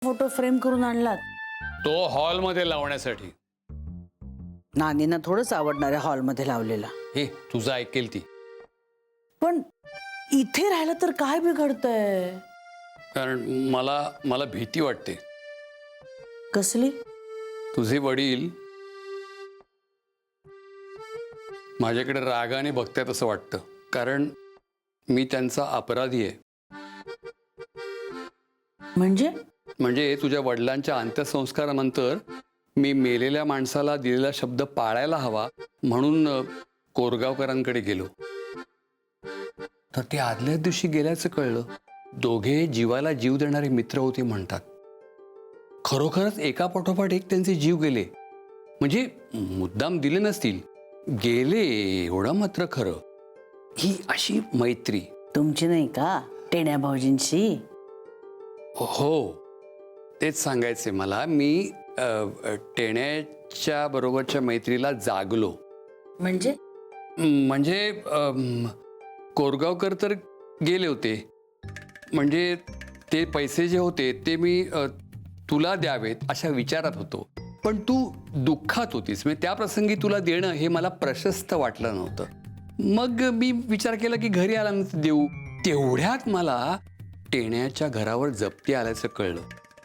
Photo frame करून आणलात? तो हॉलमध्ये लावण्यासाठी. नानींना थोडंच आवडणार आहे हॉलमध्ये लावलेला. हे तुझं ऐकेल ती. पण इथे राहिलं तर काय बिघडतंय? कारण मला भीती वाटते. कसली? तुझे वडील माझ्याकडे रागाने बघतायत असं वाटतं. कारण मी त्यांचा अपराधी आहे. म्हणजे तुझ्या वडिलांच्या अंत्यसंस्कारानंतर मी मेलेल्या माणसाला दिलेला शब्द पाळायला हवा म्हणून कोरगावकरांकडे गेलो. तर ते आदल्या दिवशी गेल्याचं कळलं. दोघे जीवाला जीव देणारे मित्र होते म्हणतात. खरोखरच एका पाठोपाठ एक त्यांचे जीव गेले. म्हणजे मुद्दाम दिले नसतील, गेले एवढं मात्र खरं. ही अशी मैत्री तुमची नाही का टेण्या भाऊजींशी? हो, तेच सांगायचे मला. मी टेण्याच्या बरोबरच्या मैत्रीला जागलो. म्हणजे कोरगावकर तर गेले होते. म्हणजे ते पैसे जे होते ते मी तुला द्यावेत अशा विचारात होतो. पण तू दुःखात होतीस. म्हणजे त्या प्रसंगी तुला देणं हे मला प्रशस्त वाटलं नव्हतं. मग मी विचार केला की घरी आल्यानंतर देऊ. तेवढ्यात मला टेण्याच्या घरावर जप्ती आल्याचं कळलं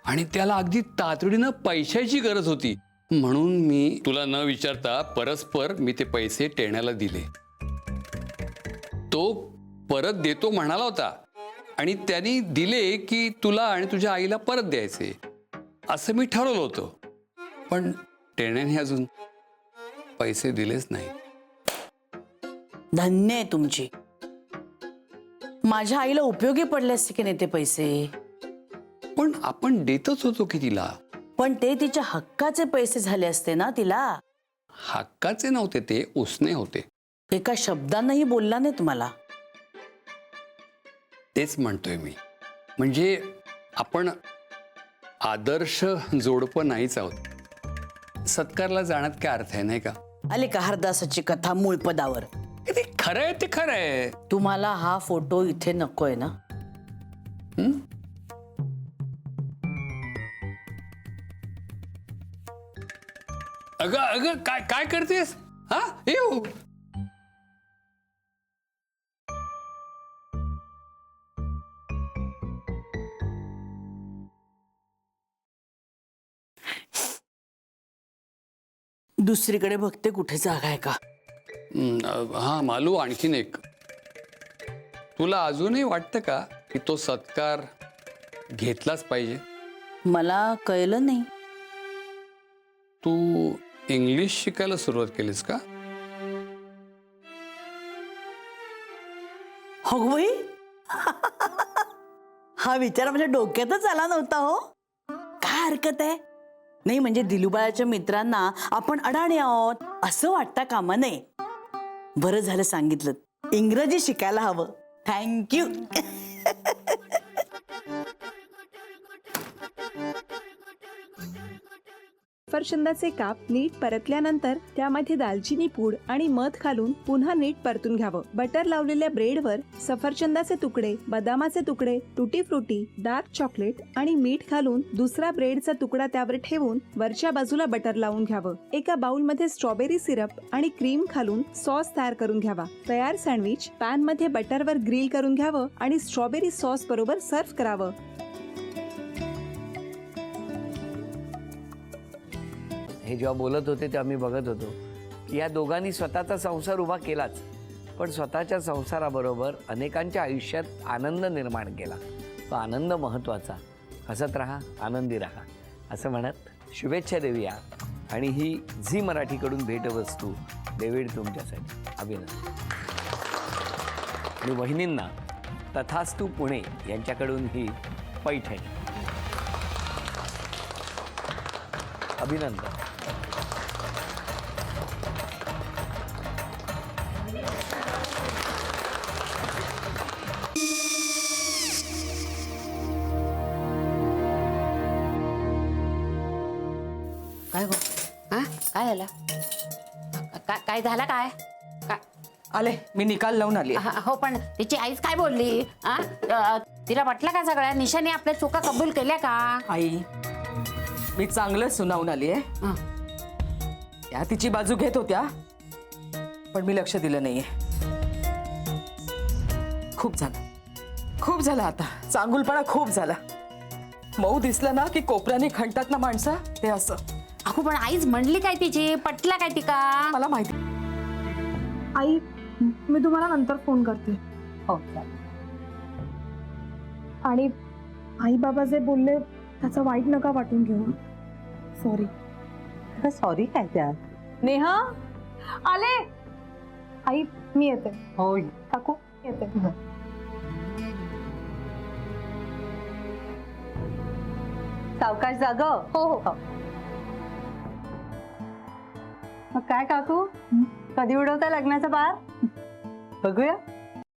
आणि त्याला अगदी तातडीनं पैशाची गरज होती. म्हणून मी तुला न विचारता परस्पर मी ते पैसे टेण्याला दिले. तो परत देतो म्हणाला होता आणि त्यांनी दिले की तुला आणि तुझ्या आईला परत द्यायचे असं मी ठरवलं होतं. पण टेण्याने अजून पैसे दिलेच नाही. धन्य आहे तुमची. माझ्या आईला उपयोगी पडले असते की नाही ते पैसे. पण आपण देतच होतो की तिला. पण ते तिच्या हक्काचे पैसे झाले असते ना तिला. हक्काचे नव्हते, ते उसने होते. एका शब्दानंही बोलला नाही तुम्हाला. तेच म्हणतोय मी. म्हणजे आपण आदर्श जोडपं नाहीच आहोत. सत्कारला जाण्यात काय अर्थ आहे नाही का? आले का हरदासाची कथा मूळ पदावर? ते खरं आहे, ते खरं आहे. तुम्हाला हा फोटो इथे नकोय ना? अगं अगं काय काय करतेस? हा येऊ. दुसरीकडे बघते कुठे जागा आहे का. हा मालू, आणखीन एक. तुला अजूनही वाटतं का की तो सत्कार घेतलाच पाहिजे? मला कळलं नाही. तू इंग्लिश शिकायला सुरुवात केलीस का? हो बाई, हा विचार माझ्या डोक्यातच आला नव्हता. हो, काय हरकत आहे? नाही म्हणजे दिलूबाळाच्या मित्रांना आपण अडाणी आहोत असं वाटता कामा नये. बरं झालं सांगितलं. इंग्रजी शिकायला हवं. थँक्यू. सफरचंदाचे काप नीट परतल्यानंतर त्यामध्ये दालचिनी पूड आणि मध घालून पुन्हा नीट परतून घ्यावं. बटर लावलेल्या ब्रेडवर सफरचंदाचे तुकडे, बदामाचे तुकडे, टुटी फ्रुटी, डार्क चॉकलेट आणि मीठ घालून दुसरा ब्रेडचा तुकडा त्यावर ठेवून वरच्या बाजूला बटर लावून घ्यावं. एका बाउलमध्ये स्ट्रॉबेरी सिरप आणि क्रीम घालून सॉस तयार करून घ्यावा. तयार सँडविच पॅन मध्ये बटरवर ग्रिल करून घ्यावं आणि स्ट्रॉबेरी सॉस बरोबर सर्व्ह करावं. हे जेव्हा बोलत होते तेव्हा मी बघत होतो की या दोघांनी स्वतःचा संसार उभा केलाच, पण स्वतःच्या संसाराबरोबर अनेकांच्या आयुष्यात आनंद निर्माण केला. तो आनंद महत्त्वाचा. हसत राहा, आनंदी राहा असं म्हणत शुभेच्छा देऊया. आणि ही झी मराठीकडून भेटवस्तू डेव्हिड तुमच्यासाठी. अभिनंदन. आणि वहिनींना तथास्तू पुणे यांच्याकडून ही पैठणी. अभिनंदन. काय गो? हा काय झालं? काय झालं? काय आले, मी निकाल लावून आली. हो, पण तिची आईच काय बोलली? तिला वाटलं का सगळ्या निशाने आपल्या चुका कबूल केल्या का? आई मी चांगलं सुनावून आली आहे. हं. त्या तिची बाजू घेत होत्या पण मी लक्ष दिलं नाहीये. खूप झालं आता. चांगुलपणा खूप झाला. मऊ दिसलं ना की कोपऱ्याने खणतात ना माणसं, ते असं. अहो पण आईच म्हणली काय तिची, पटला काय तिका? मला माहिती. आई मी तुम्हाला नंतर फोन करते. हो आणि आई बाबा जे बोलले त्याचं वाईट नका वाटून घेऊ. सॉरी. सॉरी काय त्या नेहा आले. आई मी येते. हो काकू येते. सावकाश जाग. हो हो. मग काय काकू, कधी उडवता लग्नाचा बार? बघूया.